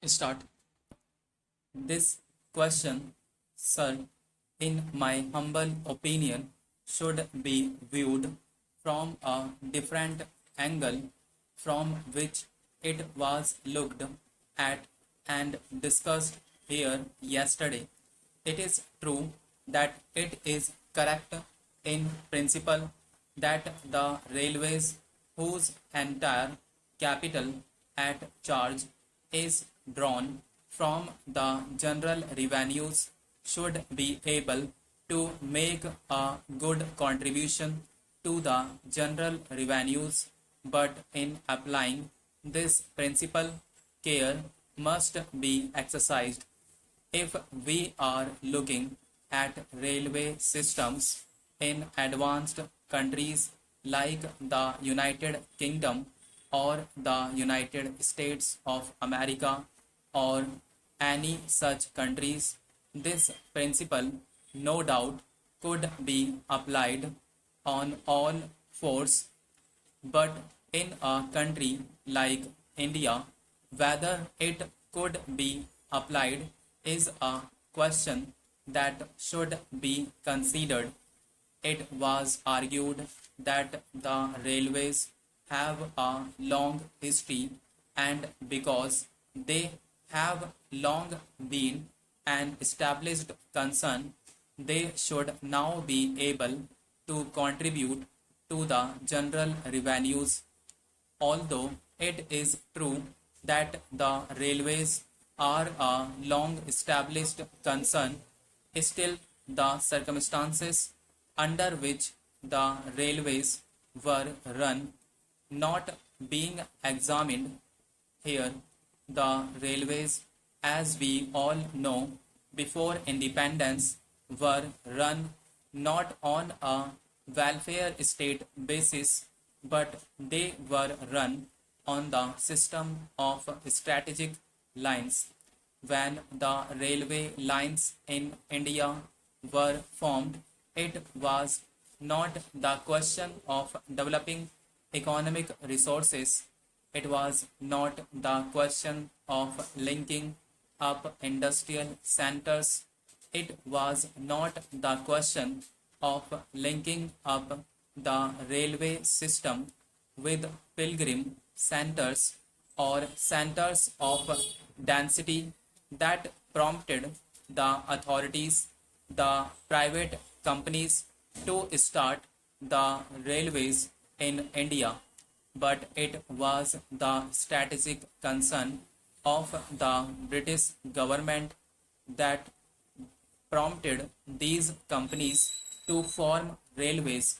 Start. This question, sir, in my humble opinion, should be viewed from a different angle from which it was looked at and discussed here yesterday. It is true that it is correct in principle that the railways, whose entire capital at charge is drawn from the general revenues, should be able to make a good contribution to the general revenues, but in applying this principle, care must be exercised. If we are looking at railway systems in advanced countries like the United Kingdom or the United States of America or any such countries, this principle no doubt could be applied on all fours, but in a country like India, whether it could be applied is a question that should be considered. It was argued that the railways have a long history, and because they have long been an established concern, they should now be able to contribute to the general revenues. Although it is true that the railways are a long established concern, still the circumstances under which the railways were run not being examined here. The railways, as we all know, before independence were run not on a welfare state basis, but they were run on the system of strategic lines. When the railway lines in India were formed, it was not the question of developing economic resources. It was not the question of linking up industrial centers. It was not the question of linking up the railway system with pilgrim centers or centers of density that prompted the authorities, the private companies, to start the railways in India, but it was the strategic concern of the British government that prompted these companies to form railways.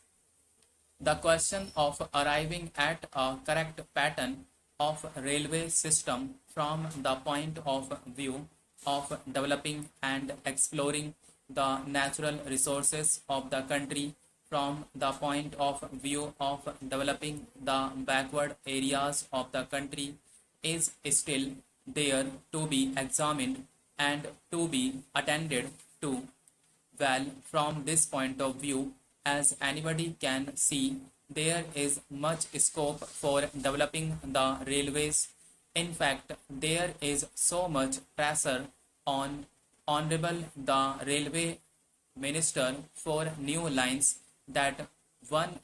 The question of arriving at a correct pattern of railway system from the point of view of developing and exploring the natural resources of the country, from the point of view of developing the backward areas of the country, is still there to be examined and to be attended to. Well, from this point of view, as anybody can see, there is much scope for developing the railways. In fact, there is so much pressure on Honorable the Railway Minister for new lines that one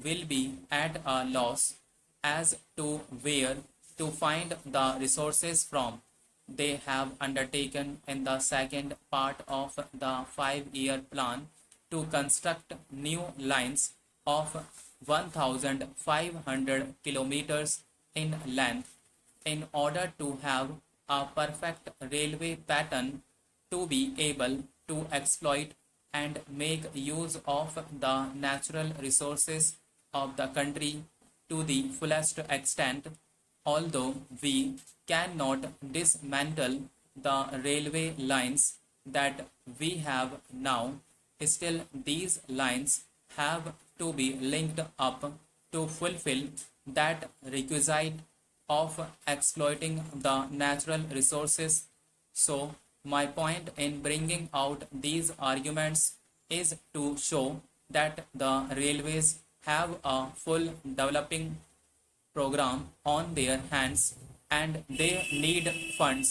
will be at a loss as to where to find the resources from. They have undertaken in the second part of the 5-year plan to construct new lines of 1,500 kilometers in length in order to have a perfect railway pattern to be able to exploit and make use of the natural resources of the country to the fullest extent. Although we cannot dismantle the railway lines that we have now, still these lines have to be linked up to fulfill that requisite of exploiting the natural resources. So, my point in bringing out these arguments is to show that the railways have a full developing program on their hands, and they need funds,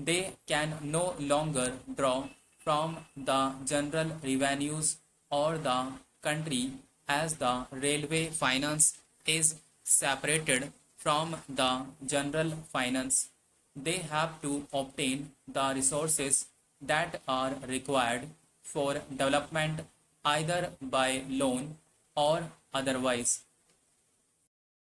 they can no longer draw from the general revenues or the country, as the railway finance is separated from the general finance. They have to obtain the resources that are required for development either by loan or otherwise.